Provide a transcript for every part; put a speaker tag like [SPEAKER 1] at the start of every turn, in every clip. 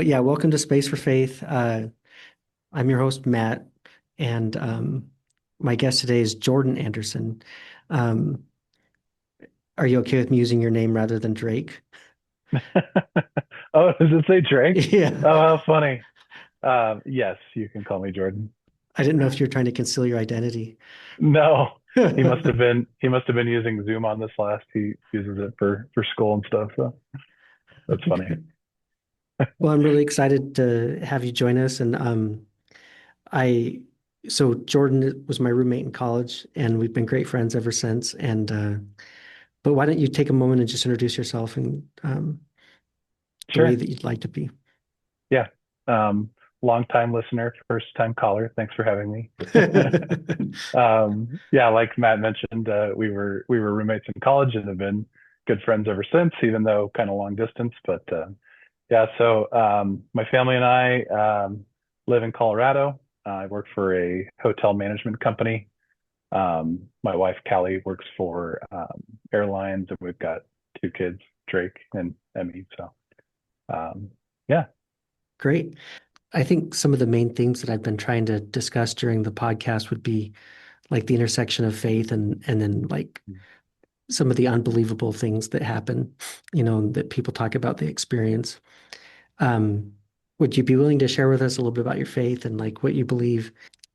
[SPEAKER 1] Yeah, welcome to Space for Faith. I'm your host, Matt, and my guest today is Jordan Anderson. Um, are you okay with me using your name rather than Drake?
[SPEAKER 2] Oh, does it say Drake?
[SPEAKER 1] Yeah,
[SPEAKER 2] Oh, how funny. Yes, you can call me Jordan.
[SPEAKER 1] I didn't know if you're trying to conceal your identity.
[SPEAKER 2] No, he must have been using Zoom on this last. He uses it for school and stuff, so that's funny.
[SPEAKER 1] Okay. Well, I'm really excited to have you join us, and I so Jordan was my roommate in college, and we've been great friends ever since. And but why don't you take a moment and just introduce yourself and the way
[SPEAKER 2] Sure.
[SPEAKER 1] that you'd like to be?
[SPEAKER 2] Yeah. Long time listener, first time caller. Thanks for having me. Yeah, like Matt mentioned, we were roommates in college and have been good friends ever since, even though kind of long distance. But yeah, so my family and I live in Colorado. I work for a hotel management company. My wife Callie works for airlines, and we've got two kids, Drake and Emmy. So um, yeah,
[SPEAKER 1] Great. I think some of the main themes that I've been trying to discuss during the podcast would be like the intersection of faith and then like some of the unbelievable things that happen, that people talk about the experience. Um, would you be willing to share with us a little bit about your faith and like what you believe?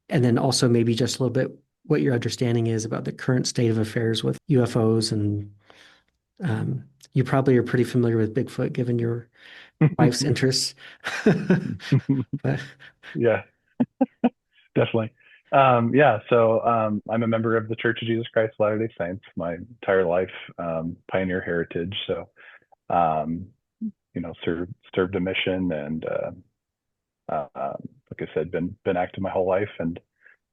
[SPEAKER 1] And then also maybe just a little bit what your understanding is about the current state of affairs with UFOs and you probably are pretty familiar with Bigfoot given your wife's interests. But
[SPEAKER 2] yeah, definitely. Yeah, so I'm a member of the Church of Jesus Christ of Latter-day Saints my entire life, pioneer heritage. So um, served a mission and like I said, been active my whole life. And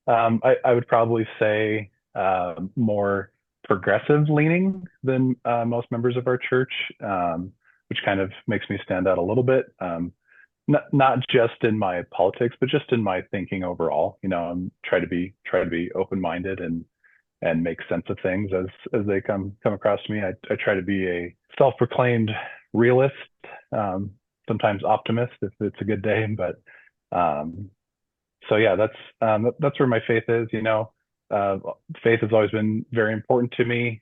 [SPEAKER 2] I would probably say more progressive leaning than most members of our church, which kind of makes me stand out a little bit. Not just in my politics, but just in my thinking overall. I'm try to be open-minded and make sense of things as they come across to me. I try to be a self-proclaimed realist, um, sometimes optimist if it's a good day, but um, so yeah, that's where my faith is. Uh, Faith has always been very important to me.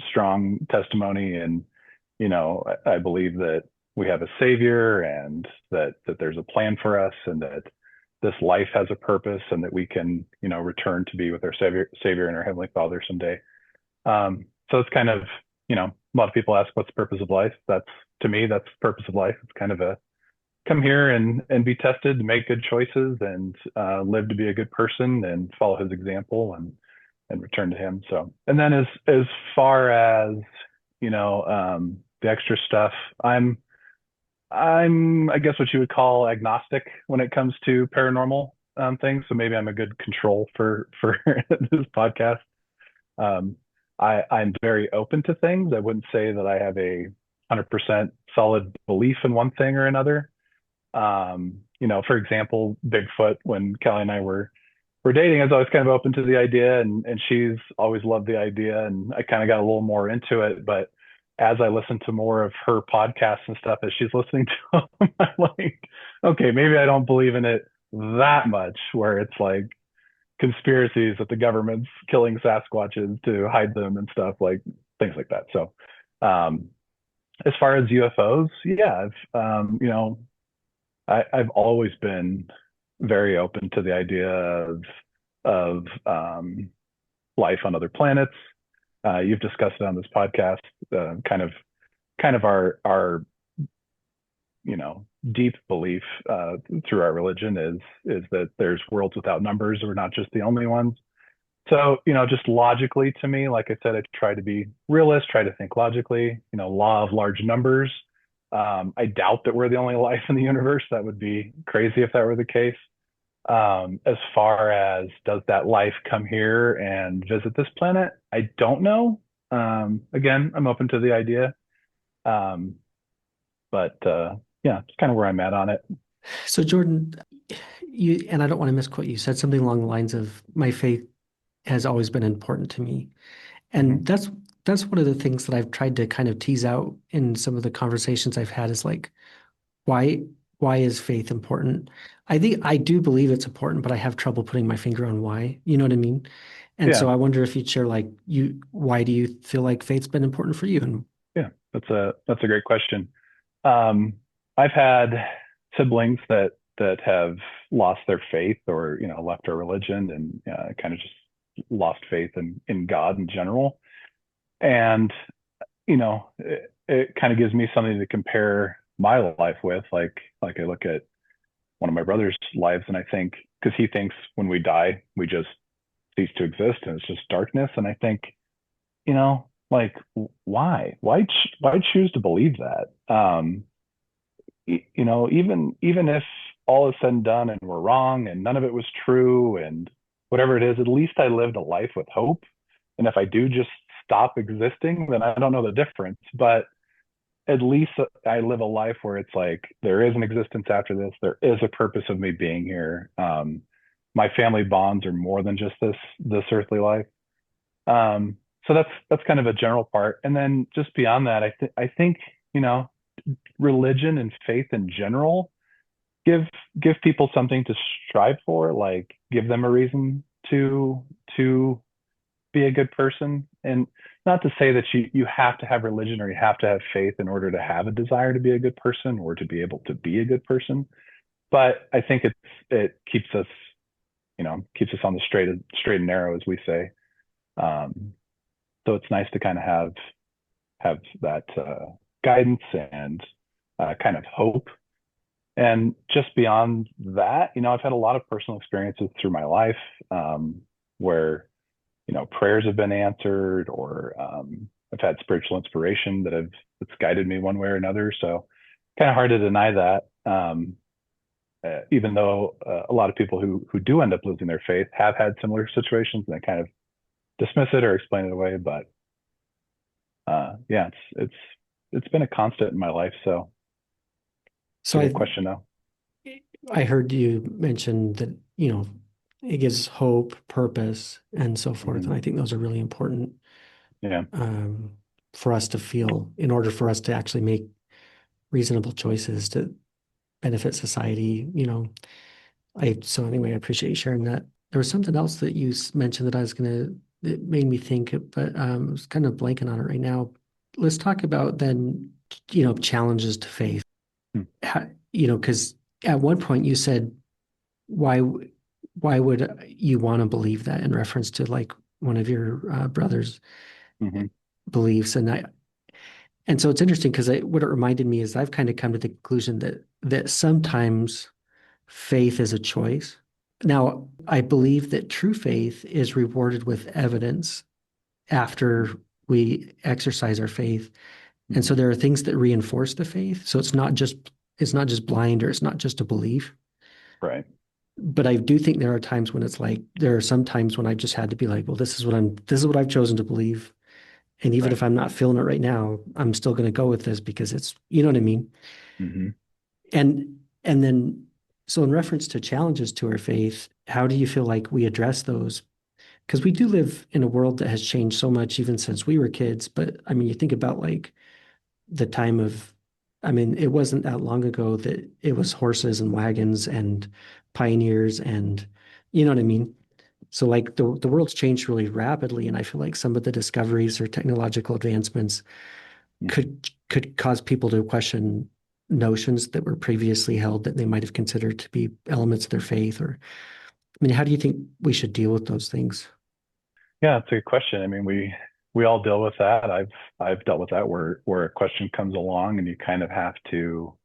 [SPEAKER 2] Strong testimony, and I believe that we have a Savior, and that there's a plan for us, and that this life has a purpose, and that we can return to be with our Savior and our Heavenly Father someday. So it's kind of a lot of people ask what's the purpose of life. That's to me that's the purpose of life. It's kind of a come here and be tested, make good choices, and live to be a good person and follow his example and return to him. So, and then as far as the extra stuff, I'm I guess what you would call agnostic when it comes to paranormal things. So maybe I'm a good control for this podcast. Um, I'm very open to things. I wouldn't say that I have a 100% solid belief in one thing or another. For example, Bigfoot, when Kelly and I were dating, I was always kind of open to the idea, and she's always loved the idea, and I kind of got a little more into it. But as I listen to more of her podcasts and stuff, as she's listening to them, I'm like, okay, maybe I don't believe in it that much, where it's like conspiracies that the government's killing Sasquatches to hide them and stuff, like things like that. So, um, as far as UFOs, yeah, I've always been very open to the idea of life on other planets. You've discussed it on this podcast. Kind of our deep belief through our religion is that there's worlds without numbers. We're not just the only ones. So just logically to me, like I said, I try to be realist, try to think logically. Law of large numbers. I doubt that we're the only life in the universe. That would be crazy if that were the case. As far as does that life come here and visit this planet? I don't know. Again, I'm open to the idea. Um, but yeah, it's kind of where I'm at on it.
[SPEAKER 1] so Jordan, you and I don't want to misquote you, said something along the lines of my faith has always been important to me.
[SPEAKER 2] Mhm.
[SPEAKER 1] And that's that's one of the things that I've tried to kind of tease out in some of the conversations I've had is like, why why is faith important? I think I do believe it's important, but I have trouble putting my finger on why. You know what I mean? And
[SPEAKER 2] Yeah,
[SPEAKER 1] so I wonder if you'd share like why do you feel like faith's been important for you? And
[SPEAKER 2] yeah, that's a great question. Um, I've had siblings that have lost their faith or left our religion and kind of just lost faith in God in general. And it kind of gives me something to compare my life with. Like I look at one of my brother's lives, and I think because he thinks when we die we just cease to exist and it's just darkness. And I think like why choose to believe that? Even if all is said and done and we're wrong and none of it was true and whatever it is, at least I lived a life with hope. And if I do just stop existing, then I don't know the difference. But at least I live a life where it's like there is an existence after this. There is a purpose of me being here. My family bonds are more than just this earthly life. So that's kind of a general part. And then just beyond that, I think you know religion and faith in general give give people something to strive for, like give them a reason to be a good person. And not to say that you have to have religion or you have to have faith in order to have a desire to be a good person or to be able to be a good person. But I think it keeps us on the straight and narrow, as we say. Um, so it's nice to kind of have that guidance and kind of hope. And just beyond that, I've had a lot of personal experiences through my life where prayers have been answered, or I've had spiritual inspiration that's guided me one way or another. So kind of hard to deny that. Even though a lot of people who do end up losing their faith have had similar situations and they kind of dismiss it or explain it away. But yeah, it's been a constant in my life. So it's a
[SPEAKER 1] so
[SPEAKER 2] good question though.
[SPEAKER 1] I heard you mention that, it gives hope, purpose, and so forth.
[SPEAKER 2] Hmm.
[SPEAKER 1] And I think those are really important
[SPEAKER 2] Yeah.
[SPEAKER 1] um, for us to feel in order for us to actually make reasonable choices to benefit society. So anyway, I appreciate you sharing that. There was something else that you mentioned that that made me think, but I was kind of blanking on it right now. Let's talk about then, challenges to faith.
[SPEAKER 2] Hmm.
[SPEAKER 1] Because at one point you said, why, why would you want to believe that in reference to like one of your brother's
[SPEAKER 2] Hmm.
[SPEAKER 1] beliefs? And so it's interesting because what it reminded me is I've kind of come to the conclusion that sometimes faith is a choice. Now, I believe that true faith is rewarded with evidence after we exercise our faith. And so
[SPEAKER 2] Hmm.
[SPEAKER 1] there are things that reinforce the faith. So it's not just blind, or it's not just a belief.
[SPEAKER 2] Right.
[SPEAKER 1] But I do think there are times when it's like there are some times when I just had to be like, well, this is what I've chosen to believe. And even
[SPEAKER 2] Right.
[SPEAKER 1] if I'm not feeling it right now, I'm still going to go with this because it's, you know what I mean?
[SPEAKER 2] Hmm.
[SPEAKER 1] And then so in reference to challenges to our faith, how do you feel like we address those? Because we do live in a world that has changed so much even since we were kids. But I mean, you think about like the time of, I mean, it wasn't that long ago that it was horses and wagons and pioneers and, you know what I mean? So like the world's changed really rapidly, and I feel like some of the discoveries or technological advancements could cause people to question notions that were previously held that they might have considered to be elements of their faith. Or I mean, how do you think we should deal with those things?
[SPEAKER 2] Yeah, it's a good question. I mean, we all deal with that. I've dealt with that where a question comes along and you kind of have to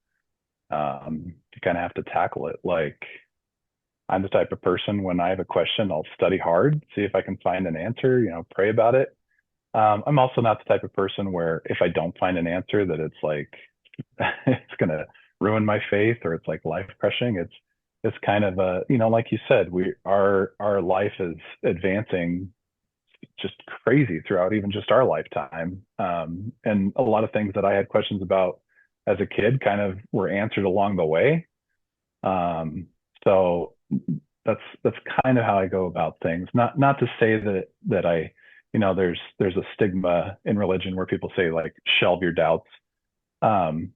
[SPEAKER 2] tackle it. Like I'm the type of person when I have a question, I'll study hard, see if I can find an answer, pray about it. I'm also not the type of person where if I don't find an answer that it's like it's gonna ruin my faith or it's like life crushing. It's kind of like you said, our life is advancing just crazy throughout even just our lifetime. And a lot of things that I had questions about as a kid kind of were answered along the way. So that's kind of how I go about things. Not to say that I there's a stigma in religion where people say like shelve your doubts. Um,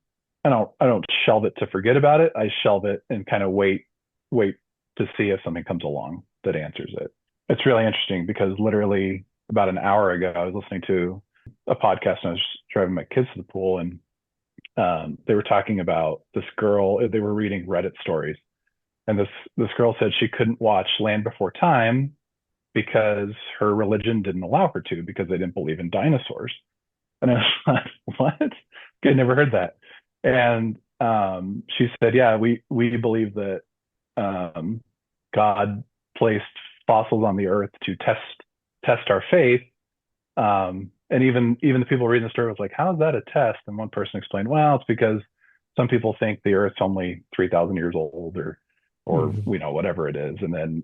[SPEAKER 2] I don't shelve it to forget about it. I shelve it and kind of wait to see if something comes along that answers it. It's really interesting because literally about an hour ago, I was listening to a podcast and I was driving my kids to the pool, and they were talking about this girl. They were reading Reddit stories, and this girl said she couldn't watch Land Before Time because her religion didn't allow her to, because they didn't believe in dinosaurs. And I was like, what? Okay, never heard that. And she said, yeah, we believe that um, God placed fossils on the earth to test our faith. And even the people reading the story was like, how is that a test? And one person explained, well, it's because some people think the Earth's only 3,000 years old, or
[SPEAKER 1] Mhm.
[SPEAKER 2] whatever it is. And then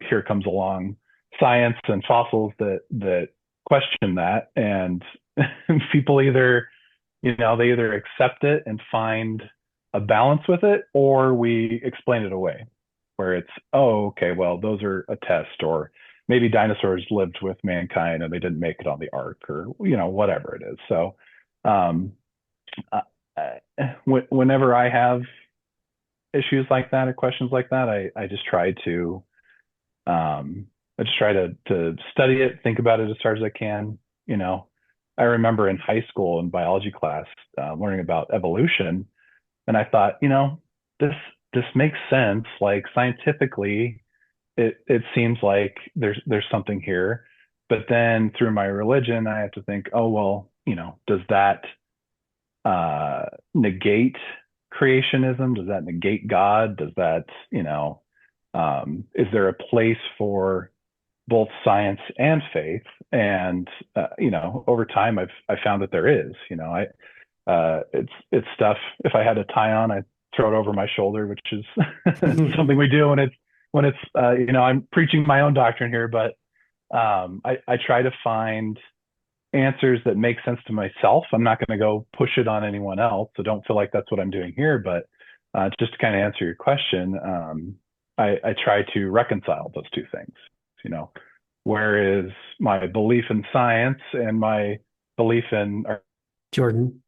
[SPEAKER 2] here comes along science and fossils that question that, and people they either accept it and find a balance with it, or we explain it away, where it's, oh, okay, well, those are a test, or maybe dinosaurs lived with mankind and they didn't make it on the ark, or whatever it is. So um, whenever I have issues like that or questions like that, I just try to um, to study it, think about it as far as I can. You know, I remember in high school in biology class learning about evolution, and I thought, this this makes sense. Like scientifically, it seems like there's something here. But then through my religion, I have to think, oh well, does that negate creationism? Does that negate God? Does that, is there a place for both science and faith? And over time, I've found that there is. It's stuff. If I had a tie on, I throw it over my shoulder, which is something we do when it's I'm preaching my own doctrine here, but I try to find answers that make sense to myself. I'm not going to go push it on anyone else, so don't feel like that's what I'm doing here. But just to kind of answer your question, I try to reconcile those two things. You know, where is my belief in science and my belief in, or
[SPEAKER 1] Jordan,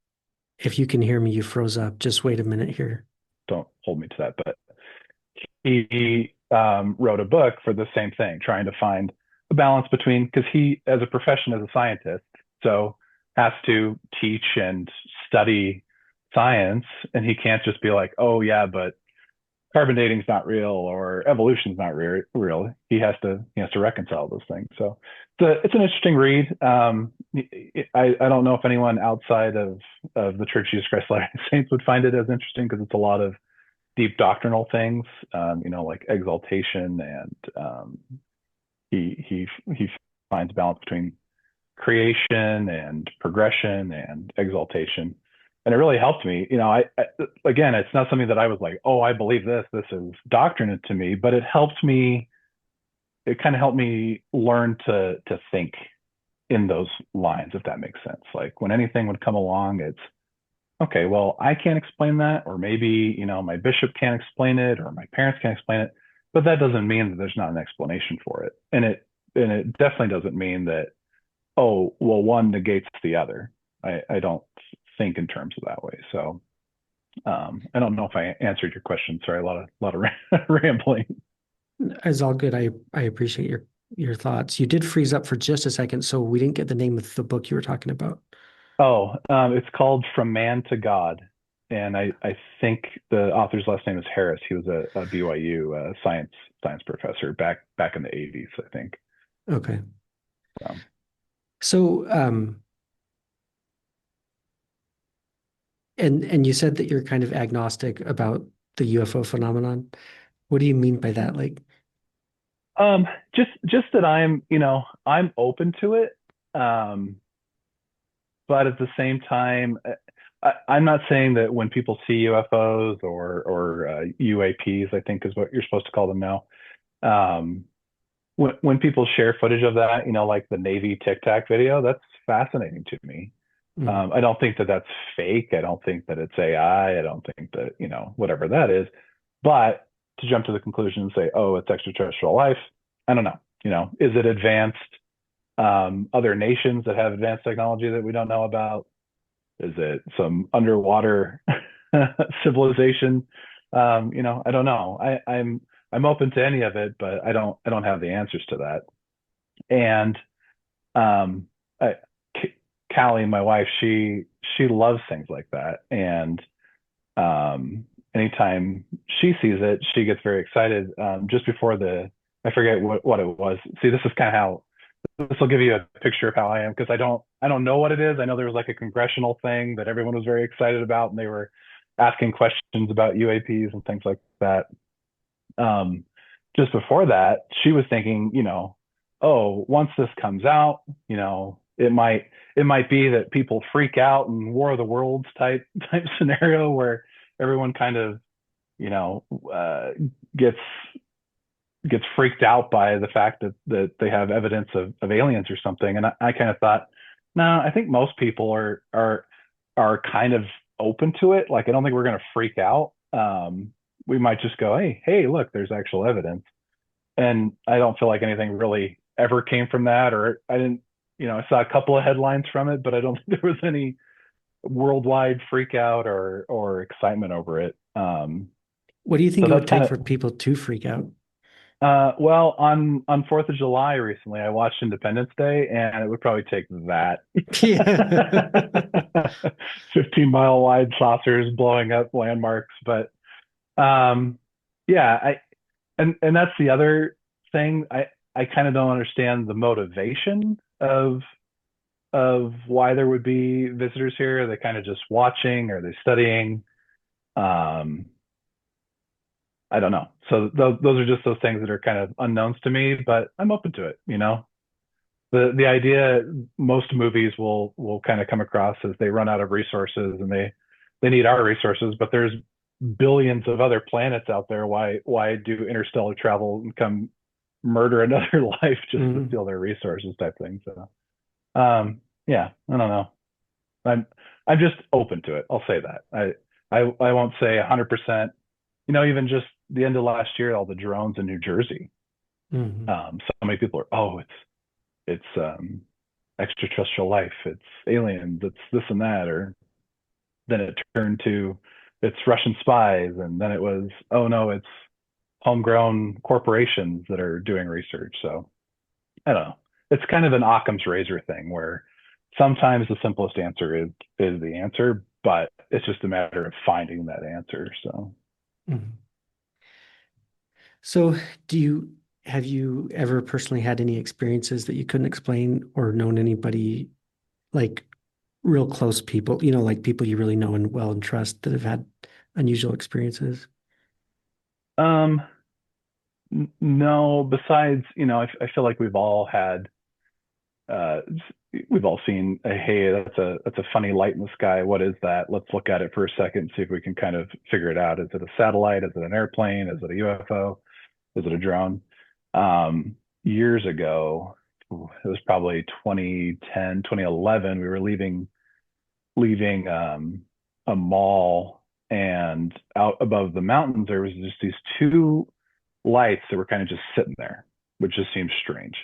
[SPEAKER 1] if you can hear me, you froze up. Just wait a minute here.
[SPEAKER 2] don't hold me to that, but he wrote a book for the same thing, trying to find a balance between, because he, as a profession, as a scientist, so has to teach and study science, and he can't just be like, oh yeah, but carbon dating is not real or evolution is not real. He has to reconcile those things. So it's an interesting read. I don't know if anyone outside of the Church of Jesus Christ of Latter-day Saints would find it as interesting, because it's a lot of deep doctrinal things, like exaltation, and he finds balance between creation and progression and exaltation, and it really helped me. Again, it's not something that I was like, oh, I believe this. This is doctrine to me, but it helped me. It kind of helped me learn to think in those lines, if that makes sense. Like when anything would come along, it's okay, well, I can't explain that, or maybe, my bishop can't explain it, or my parents can't explain it, but that doesn't mean that there's not an explanation for it. And it definitely doesn't mean that, oh, well, one negates the other. I don't think in terms of that way. So I don't know if I answered your question. Sorry, a lot of rambling.
[SPEAKER 1] It's all good. I appreciate your thoughts. You did freeze up for just a second, so we didn't get the name of the book you were talking about.
[SPEAKER 2] Oh, it's called From Man to God. And I think the author's last name is Harris. He was a BYU science professor back in the 80s, I think.
[SPEAKER 1] Okay.
[SPEAKER 2] Um,
[SPEAKER 1] So, and you said that you're kind of agnostic about the UFO phenomenon. What do you mean by that? Like,
[SPEAKER 2] just that I'm open to it. Um, but at the same time, I'm not saying that when people see UFOs or UAPs, I think is what you're supposed to call them now. Um, when people share footage of that, like the Navy Tic Tac video, that's fascinating to me.
[SPEAKER 1] mm,
[SPEAKER 2] I don't think that that's fake. I don't think that it's AI. I don't think that, whatever that is. But to jump to the conclusion and say, oh, it's extraterrestrial life, I don't know. Is it advanced? other nations that have advanced technology that we don't know about? Is it some underwater civilization? I don't know. I'm open to any of it, but I don't have the answers to that. And um, I, Callie, my wife, she loves things like that, and um, anytime she sees it, she gets very excited. Just before I forget what it was. See, this is kind of how this will give you a picture of how I am because I don't know what it is. I know there was like a congressional thing that everyone was very excited about, and they were asking questions about UAPs and things like that. Um, just before that, she was thinking, oh, once this comes out, it might be that people freak out and War of the Worlds type scenario where everyone kind of you know gets freaked out by the fact that they have evidence of aliens or something. And I kind of thought, no, I think most people are kind of open to it. Like, I don't think we're going to freak out. We might just go, hey, look, there's actual evidence. And I don't feel like anything really ever came from that, or I didn't, I saw a couple of headlines from it, but I don't think there was any worldwide freak out or excitement over it.
[SPEAKER 1] What do you think
[SPEAKER 2] So
[SPEAKER 1] it would
[SPEAKER 2] that's kind
[SPEAKER 1] take
[SPEAKER 2] of
[SPEAKER 1] for people to freak out?
[SPEAKER 2] well, on Fourth of July recently, I watched Independence Day, and it would probably take that.
[SPEAKER 1] Yeah.
[SPEAKER 2] 15-mile wide saucers blowing up landmarks, but um, yeah, and that's the other thing. I kind of don't understand the motivation of why there would be visitors here. Are they kind of just watching? Are they studying? Um, I don't know. So those are just those things that are kind of unknowns to me, but I'm open to it. The idea most movies will kind of come across as they run out of resources and they need our resources, but there's billions of other planets out there. Why do interstellar travel and come murder another life just to
[SPEAKER 1] Mhm.
[SPEAKER 2] steal their resources type thing? So yeah, I don't know. I'm I'm just open to it. I'll say that. I won't say 100%. Even just the end of last year, all the drones in New Jersey.
[SPEAKER 1] Mhm.
[SPEAKER 2] So many people are, oh, it's extraterrestrial life, it's aliens, it's this and that, or then it turned to it's Russian spies, and then it was, oh no, it's homegrown corporations that are doing research. So I don't know. It's kind of an Occam's razor thing where sometimes the simplest answer is the answer, but it's just a matter of finding that answer. So
[SPEAKER 1] Mhm. So, do you have you ever personally had any experiences that you couldn't explain or known anybody like real close people, like people you really know and well and trust that have had unusual experiences?
[SPEAKER 2] um no, besides, I feel like uh, we've all seen a, hey, that's a funny light in the sky. What is that? Let's look at it for a second and see if we can kind of figure it out. Is it a satellite? Is it an airplane? Is it a UFO? Is it a drone? Years ago, it was probably 2010, 2011. We were leaving a mall, and out above the mountains there was just these two lights that were kind of just sitting there, which just seemed strange.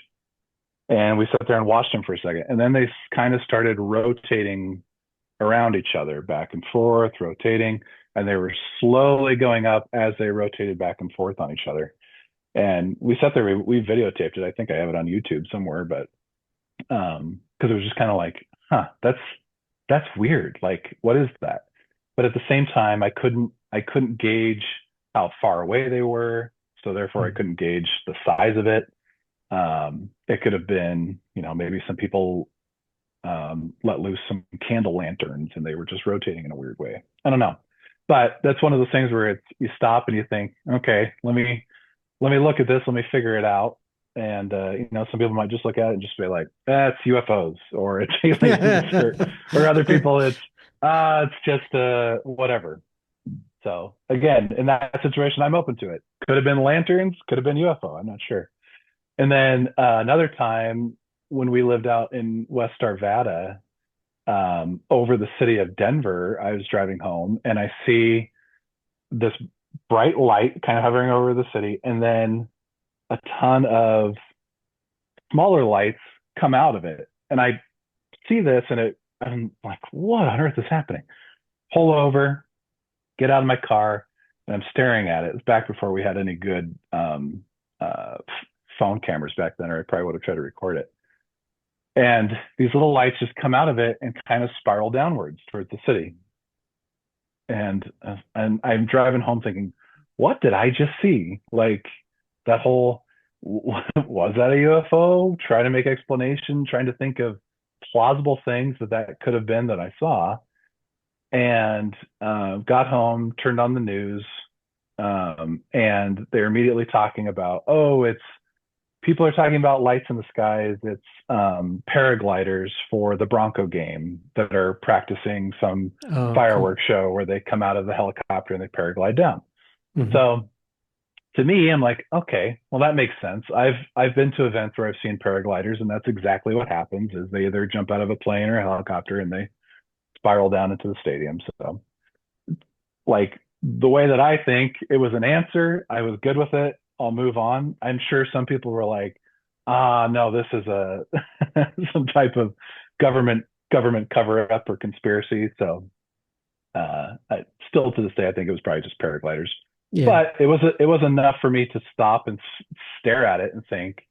[SPEAKER 2] And we sat there and watched them for a second, and then they kind of started rotating around each other, back and forth, rotating, and they were slowly going up as they rotated back and forth on each other. And we sat there, we videotaped it. I think I have it on YouTube somewhere, but because it was just kind of like, huh, that's weird. Like, what is that? But at the same time, I couldn't gauge how far away they were, so therefore I
[SPEAKER 1] Mhm.
[SPEAKER 2] couldn't gauge the size of it. It could have been, maybe some people let loose some candle lanterns and they were just rotating in a weird way. I don't know, but that's one of those things where you stop and you think, okay, let me look at this, let me figure it out. And some people might just look at it and just be like, that's UFOs or it's aliens, or other people it's just whatever. So again, in that situation, I'm open to it. Could have been lanterns, could have been UFO. I'm not sure. And then another time when we lived out in West Arvada, over the city of Denver, I was driving home and I see this bright light kind of hovering over the city, and then a ton of smaller lights come out of it. And I see this and I'm like, what on earth is happening? Pull over, get out of my car, and I'm staring at it. It's back before we had any good phone cameras back then, or I probably would have tried to record it. And these little lights just come out of it and kind of spiral downwards towards the city. And I'm driving home thinking, what did I just see? Like that whole was that a UFO? Trying to make explanation, trying to think of plausible things that could have been that I saw. And got home, turned on the news, and they're immediately talking about, oh, it's people are talking about lights in the skies. It's paragliders for the Bronco game that are practicing some
[SPEAKER 1] Oh, cool.
[SPEAKER 2] fireworks show where they come out of the helicopter and they paraglide down.
[SPEAKER 1] Hmm.
[SPEAKER 2] So to me, I'm like, okay, well that makes sense. I've been to events where I've seen paragliders, and that's exactly what happens: is they either jump out of a plane or a helicopter and they spiral down into the stadium. So like the way that I think it was an answer, I was good with it. I'll move on. I'm sure some people were like, no, this is a some type of government government cover up or conspiracy. So still to this day, I think it was probably just paragliders.
[SPEAKER 1] Yeah.
[SPEAKER 2] But it was enough for me to stop and stare at it and think,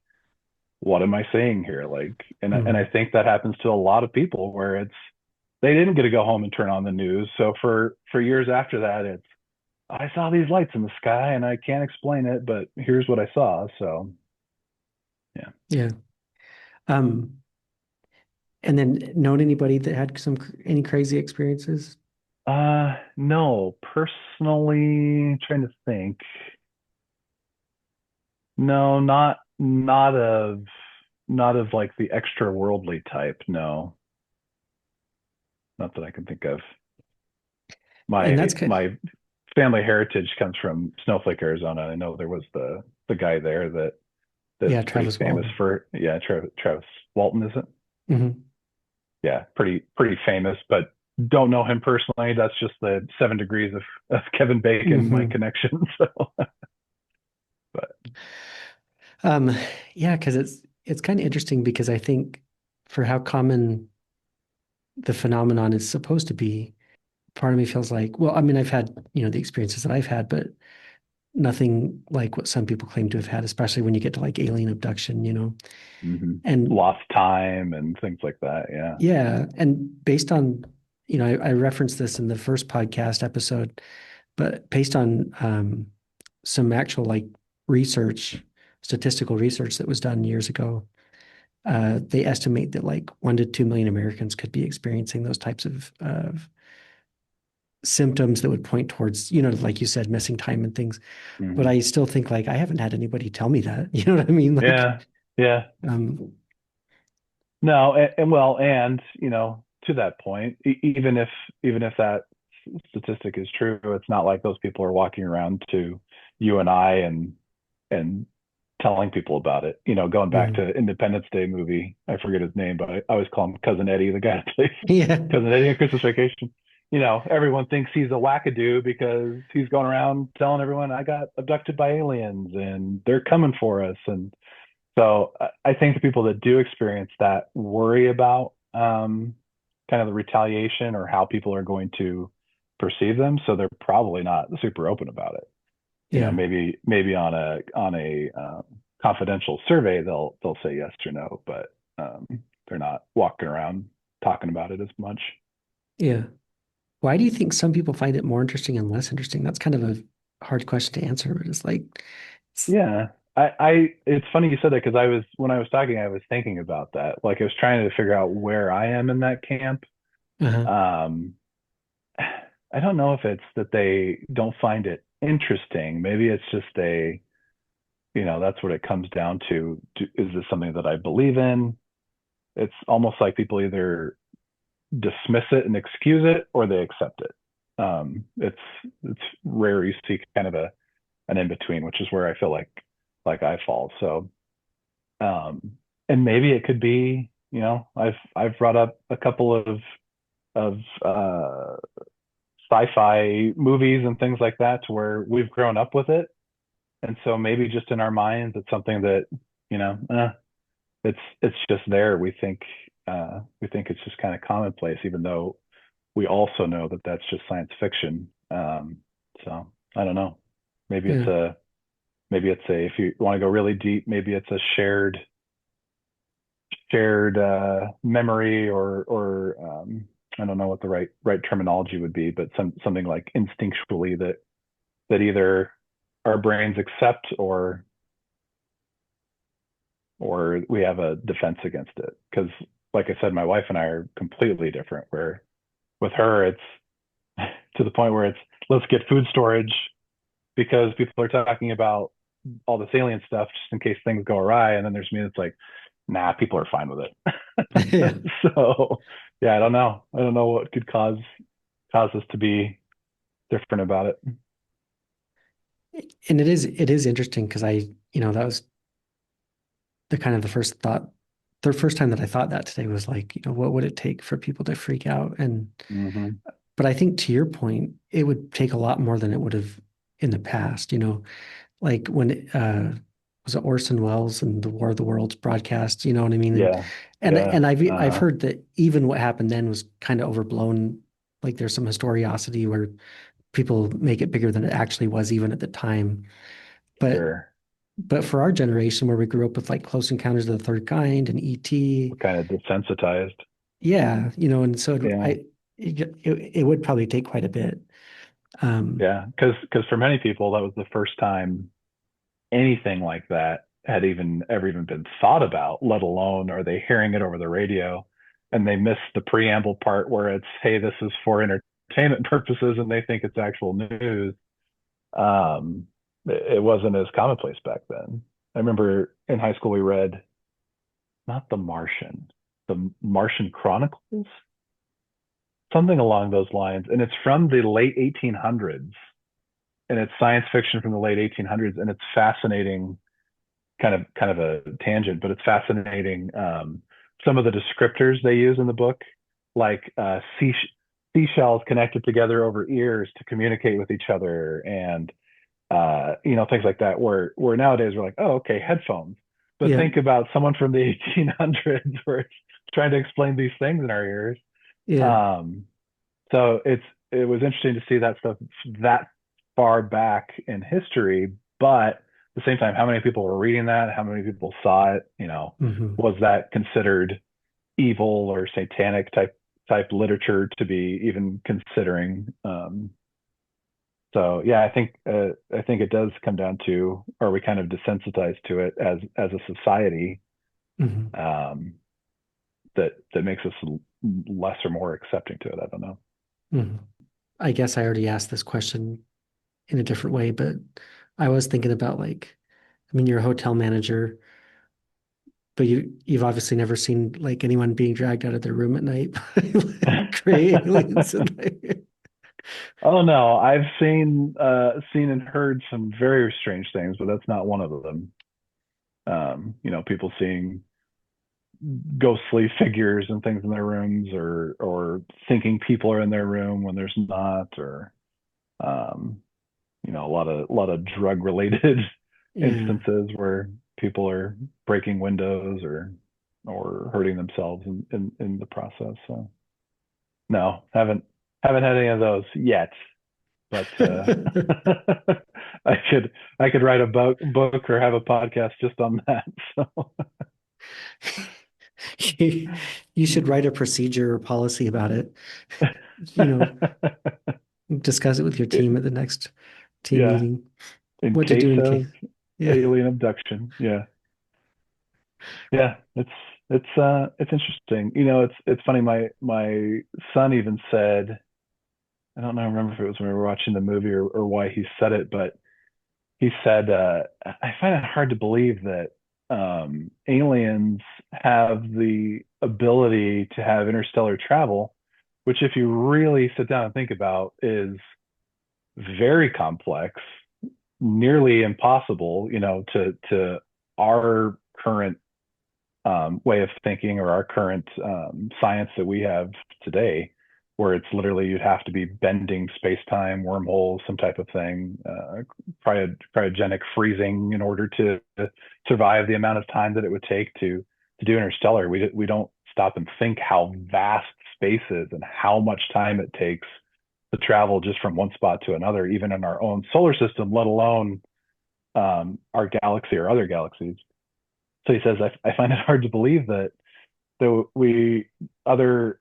[SPEAKER 2] what am I saying here? Like, and I
[SPEAKER 1] Mm.
[SPEAKER 2] think that happens to a lot of people where it's they didn't get to go home and turn on the news. So for years after that, it's I saw these lights in the sky and I can't explain it, but here's what I saw. So yeah.
[SPEAKER 1] Yeah. Um, and then known anybody that had any crazy experiences?
[SPEAKER 2] No, personally, trying to think. No, not of like the extra worldly type. No, not that I can think of.
[SPEAKER 1] And
[SPEAKER 2] My
[SPEAKER 1] that's kind
[SPEAKER 2] my family heritage comes from Snowflake, Arizona. I know there was the guy there that's
[SPEAKER 1] yeah,
[SPEAKER 2] pretty
[SPEAKER 1] Travis
[SPEAKER 2] famous
[SPEAKER 1] Walton.
[SPEAKER 2] for Travis Walton, is it?
[SPEAKER 1] Hmm.
[SPEAKER 2] Yeah, pretty famous, but don't know him personally. That's just the 7 degrees of Kevin Bacon, my
[SPEAKER 1] Hmm.
[SPEAKER 2] connection. So, but
[SPEAKER 1] Um, yeah, because it's kind of interesting because I think for how common the phenomenon is supposed to be, part of me feels like, well, I mean, I've had, the experiences that I've had, but nothing like what some people claim to have had, especially when you get to like alien abduction.
[SPEAKER 2] hmm
[SPEAKER 1] And
[SPEAKER 2] lost time and things like that. Yeah.
[SPEAKER 1] yeah, and based on, I referenced this in the first podcast episode, but based on some actual like research, statistical research that was done years ago, they estimate that like 1 to 2 million Americans could be experiencing those types of symptoms that would point towards, like you said, missing time and things. But
[SPEAKER 2] hmm
[SPEAKER 1] I still think like I haven't had anybody tell me that. You know what I mean? Like,
[SPEAKER 2] Yeah. Yeah.
[SPEAKER 1] um,
[SPEAKER 2] No, and well, and to that point, even if that statistic is true, it's not like those people are walking around to you and I and telling people about it. Going back
[SPEAKER 1] mhm.
[SPEAKER 2] to Independence Day movie, I forget his name, but I always call him Cousin Eddie, the guy that plays
[SPEAKER 1] Yeah.
[SPEAKER 2] Cousin Eddie on Christmas Vacation. Everyone thinks he's a wackadoo because he's going around telling everyone I got abducted by aliens and they're coming for us. And so I think the people that do experience that worry about kind of the retaliation or how people are going to perceive them. So they're probably not super open about it.
[SPEAKER 1] Yeah.
[SPEAKER 2] Maybe on a confidential survey they'll say yes or no, but they're not walking around talking about it as much.
[SPEAKER 1] Yeah. Why do you think some people find it more interesting and less interesting? That's kind of a hard question to answer, but it's like, it's,
[SPEAKER 2] Yeah. It's funny you said that because when I was talking, I was thinking about that. Like I was trying to figure out where I am in that camp.
[SPEAKER 1] uh-huh.
[SPEAKER 2] Um, I don't know if it's that they don't find it interesting. Maybe it's just that's what it comes down to. Is this something that I believe in? It's almost like people either dismiss it and excuse it or they accept it. It's rare you see kind of an in between, which is where I feel like I fall. So, and maybe it could be, I've brought up a couple of sci-fi movies and things like that to where we've grown up with it. And so maybe just in our minds, it's something that, you know, it's just there. We think it's just kind of commonplace, even though we also know that that's just science fiction. So I don't know. Maybe
[SPEAKER 1] Yeah.
[SPEAKER 2] maybe it's a, if you want to go really deep, maybe it's a shared memory, or I don't know what the right terminology would be, but something like instinctually that either our brains accept, or we have a defense against it. Because, like I said, my wife and I are completely different. Where with her, it's to the point where it's, let's get food storage because people are talking about all this alien stuff just in case things go awry. And then there's me that's like, nah, people are fine with
[SPEAKER 1] Yeah.
[SPEAKER 2] it. So yeah, I don't know. I don't know what could cause us to be different about it.
[SPEAKER 1] And it is interesting because that was the kind of the first time that I thought that today was like, what would it take for people to freak out? And
[SPEAKER 2] Mm-hmm.
[SPEAKER 1] but I think to your point, it would take a lot more than it would have in the past, like when was it Orson Welles and the War of the Worlds broadcast, you know what I mean? And
[SPEAKER 2] Yeah.
[SPEAKER 1] and
[SPEAKER 2] Yeah.
[SPEAKER 1] and I've
[SPEAKER 2] Uh-huh.
[SPEAKER 1] heard that even what happened then was kind of overblown. Like there's some historiosity where people make it bigger than it actually was even at the time. But
[SPEAKER 2] Sure.
[SPEAKER 1] but for our generation where we grew up with like Close Encounters of the Third Kind and
[SPEAKER 2] We're
[SPEAKER 1] E.T.,
[SPEAKER 2] kind of desensitized.
[SPEAKER 1] yeah, and so
[SPEAKER 2] Yeah.
[SPEAKER 1] it would probably take quite a bit. Um,
[SPEAKER 2] Yeah. Because for many people, that was the first time anything like that had ever even been thought about, let alone are they hearing it over the radio, and they miss the preamble part where it's, hey, this is for entertainment purposes, and they think it's actual news. It wasn't as commonplace back then. I remember in high school we read, not The Martian, The Martian Chronicles, something along those lines, and it's from the late 1800s, and it's science fiction from the late 1800s, and it's fascinating. Kind of a tangent, but it's fascinating. Some of the descriptors they use in the book, like seashells connected together over ears to communicate with each other, and things like that. Where nowadays we're like, oh, okay, headphones. But
[SPEAKER 1] yeah,
[SPEAKER 2] think about someone from the 1800s where it's trying to explain these things in our ears.
[SPEAKER 1] yeah,
[SPEAKER 2] Um, so it was interesting to see that stuff that far back in history, but at the same time, how many people were reading that? How many people saw it?
[SPEAKER 1] hmm
[SPEAKER 2] Was that considered evil or satanic type literature to be even considering? So yeah, I think it does come down to, are we kind of desensitized to it as a society,
[SPEAKER 1] hmm
[SPEAKER 2] um, that makes us less or more accepting to it? I don't know.
[SPEAKER 1] hmm I guess I already asked this question in a different way, but I was thinking about like, I mean, you're a hotel manager, but you've obviously never seen like anyone being dragged out of their room at night by like gray aliens and like,
[SPEAKER 2] Oh no, I've seen and heard some very strange things, but that's not one of them. People seeing ghostly figures and things in their rooms, or thinking people are in their room when there's not, or um, a lot of drug related
[SPEAKER 1] yeah.
[SPEAKER 2] instances where people are breaking windows, or hurting themselves in the process. So no, haven't had any of those yet. But I could write a book or have a podcast just on that. So
[SPEAKER 1] You, you should write a procedure or policy about it. You know, discuss it with your team at the next team
[SPEAKER 2] yeah,
[SPEAKER 1] meeting.
[SPEAKER 2] in
[SPEAKER 1] What to
[SPEAKER 2] case
[SPEAKER 1] do in case.
[SPEAKER 2] of
[SPEAKER 1] Yeah.
[SPEAKER 2] alien abduction. Yeah, yeah, it's interesting. It's funny. My son even said, I don't know, I remember if it was when we were watching the movie, or why he said it, but he said, I find it hard to believe that aliens have the ability to have interstellar travel, which, if you really sit down and think about, is very complex, nearly impossible, to our current way of thinking, or our current science that we have today, where it's literally you'd have to be bending space-time, wormholes, some type of thing, cryogenic freezing in order to survive the amount of time that it would take to to do Interstellar, we don't stop and think how vast space is and how much time it takes to travel just from one spot to another, even in our own solar system, let alone our galaxy or other galaxies. So he says, I find it hard to believe that we other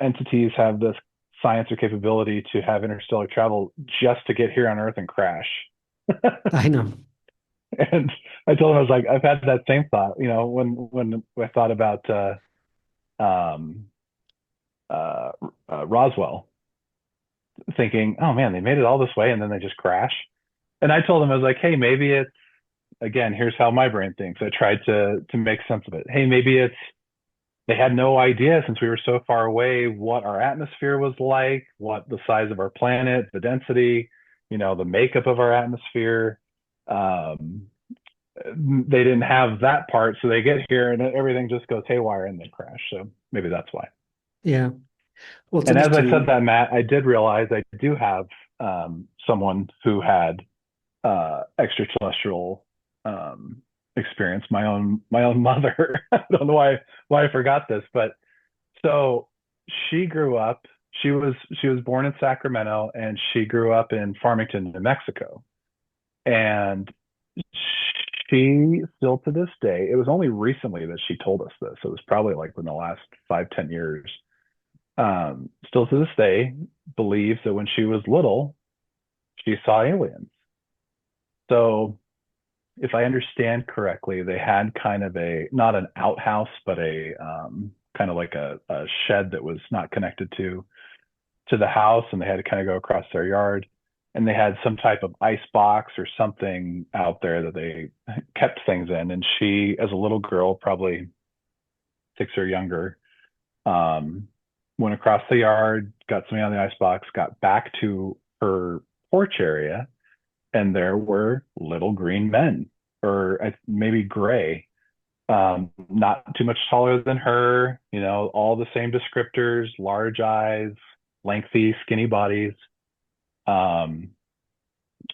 [SPEAKER 2] entities have this science or capability to have interstellar travel just to get here on Earth and crash.
[SPEAKER 1] I know.
[SPEAKER 2] And I told him, I was like, I've had that same thought, when I thought about um, uh, Roswell, thinking, oh man, they made it all this way and then they just crash. And I told him, I was like, hey, maybe it's, again, here's how my brain thinks. I tried to make sense of it. Hey, maybe it's they had no idea, since we were so far away, what our atmosphere was like, what the size of our planet, the density, the makeup of our atmosphere. Um, they didn't have that part, so they get here and everything just goes haywire and they crash. So maybe that's why.
[SPEAKER 1] Yeah. Well, it's
[SPEAKER 2] And as I said
[SPEAKER 1] interesting.
[SPEAKER 2] that, Matt, I did realize I do have someone who had extraterrestrial experience. My own mother. I don't know why I forgot this, but so she grew up. She was born in Sacramento, and she grew up in Farmington, New Mexico. And she still to this day, it was only recently that she told us this. It was probably like in the last 5, 10 years. Still to this day, believes that when she was little, she saw aliens. So if I understand correctly, they had kind of a not an outhouse, but a kind of like a shed that was not connected to the house, and they had to kind of go across their yard. And they had some type of ice box or something out there that they kept things in. And she, as a little girl, probably 6 or younger, um, went across the yard, got something out of the ice box, got back to her porch area, and there were little green men, or maybe gray, not too much taller than her, all the same descriptors, large eyes, lengthy, skinny bodies. Um,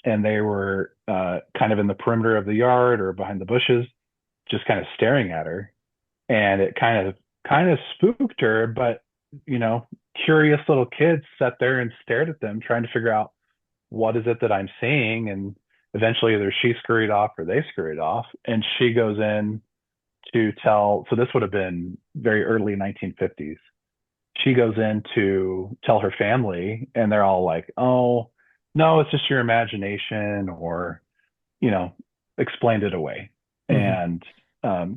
[SPEAKER 2] and they were kind of in the perimeter of the yard or behind the bushes, just kind of staring at her. And it kind of spooked her, but you know, curious little kids sat there and stared at them, trying to figure out what is it that I'm seeing. And eventually either she scurried off or they scurried off. And she goes in to tell, so this would have been very early 1950s. She goes in to tell her family, and they're all like, oh, no, it's just your imagination, or, you know, explained it away.
[SPEAKER 1] Hmm.
[SPEAKER 2] And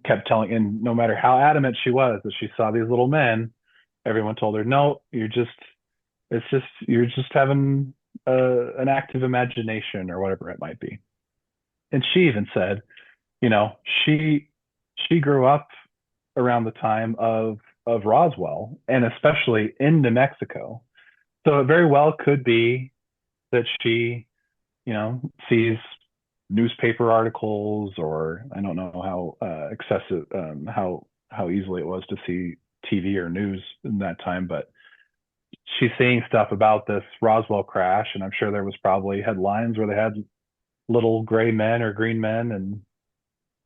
[SPEAKER 2] kept telling, and no matter how adamant she was that she saw these little men, everyone told her, no, you're just having an active imagination or whatever it might be. And she even said, you know, she grew up around the time of Roswell, and especially in New Mexico. So it very well could be that she, sees newspaper articles, or I don't know how excessive, how easily it was to see TV or news in that time, but she's seeing stuff about this Roswell crash, and I'm sure there was probably headlines where they had little gray men or green men, and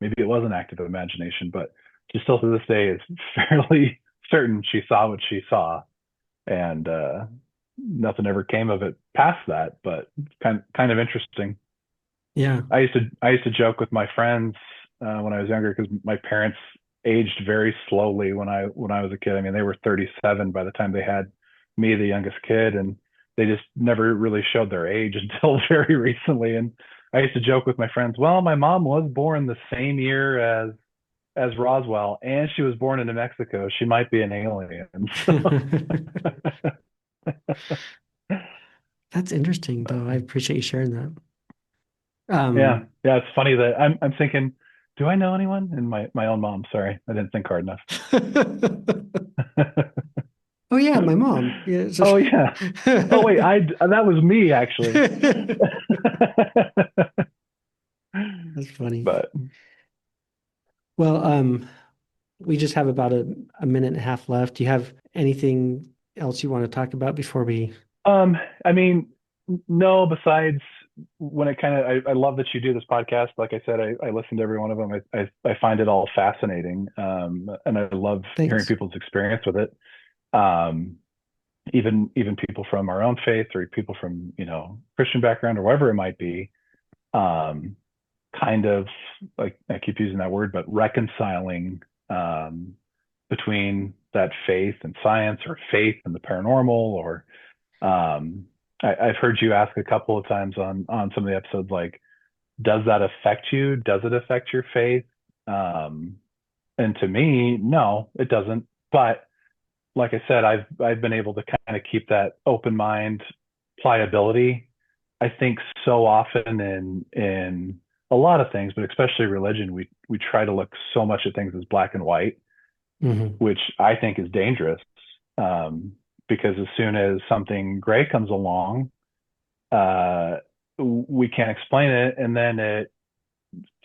[SPEAKER 2] maybe it was an active imagination, but she still to this day is fairly certain she saw what she saw, and nothing ever came of it past that. But kind of interesting.
[SPEAKER 1] Yeah.
[SPEAKER 2] I used to joke with my friends when I was younger, because my parents aged very slowly when I was a kid. I mean, they were 37 by the time they had me, the youngest kid, and they just never really showed their age until very recently. And I used to joke with my friends, well, my mom was born the same year as Roswell, and she was born in New Mexico. She might be an alien.
[SPEAKER 1] That's interesting, though. I appreciate you sharing that.
[SPEAKER 2] Yeah,
[SPEAKER 1] Um,
[SPEAKER 2] yeah. It's funny that I'm thinking, do I know anyone? And my own mom. Sorry, I didn't think hard enough.
[SPEAKER 1] oh yeah, my mom. Yeah, it's
[SPEAKER 2] Oh
[SPEAKER 1] just-
[SPEAKER 2] yeah. Oh wait, I that was me actually.
[SPEAKER 1] That's funny.
[SPEAKER 2] But
[SPEAKER 1] Well, we just have about a minute and a half left. Do you have anything else you want to talk about before we?
[SPEAKER 2] I mean, no. Besides, when it kind of, I love that you do this podcast. Like I said, I listen to every one of them. I find it all fascinating. And I love hearing
[SPEAKER 1] Thanks.
[SPEAKER 2] people's experience with it. Um, even people from our own faith or people from, Christian background or whatever it might be. Um, Kind of like, I keep using that word, but reconciling, um, between that faith and science or faith and the paranormal or, um, I've heard you ask a couple of times on some of the episodes, like, does that affect you? Does it affect your faith? Um, and to me, no, it doesn't. But like I said, I've been able to kind of keep that open mind, pliability. I think so often in a lot of things, but especially religion, we try to look so much at things as black and white,
[SPEAKER 1] Hmm.
[SPEAKER 2] which I think is dangerous. Um, because as soon as something gray comes along, uh, we can't explain it, and then it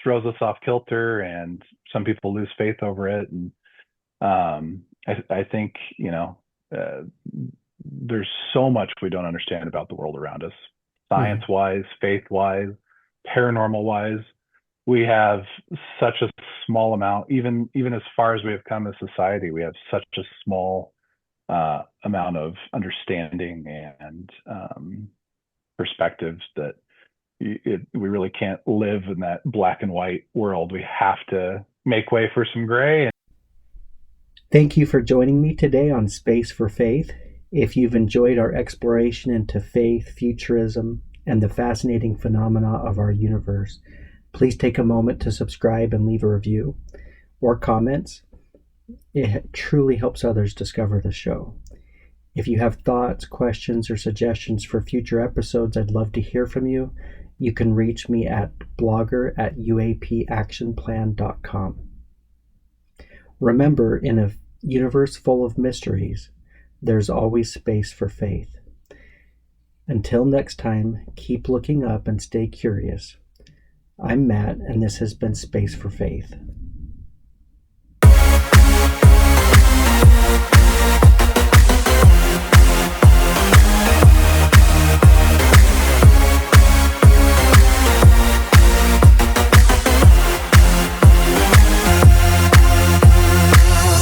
[SPEAKER 2] throws us off kilter, and some people lose faith over it. And I think uh, there's so much we don't understand about the world around us, science
[SPEAKER 1] Hmm.
[SPEAKER 2] wise, faith wise, paranormal wise. We have such a small amount, even as far as we have come as society, we have such a small amount of understanding and perspectives that we really can't live in that black and white world. We have to make way for some gray.
[SPEAKER 3] Thank you for joining me today on Space for Faith. If you've enjoyed our exploration into faith, futurism, and the fascinating phenomena of our universe, please take a moment to subscribe and leave a review or comments. It truly helps others discover the show. If you have thoughts, questions, or suggestions for future episodes, I'd love to hear from you. You can reach me at blogger@uapactionplan.com. Remember, in a universe full of mysteries, there's always space for faith. Until next time, keep looking up and stay curious. I'm Matt, and this has been Space for Faith.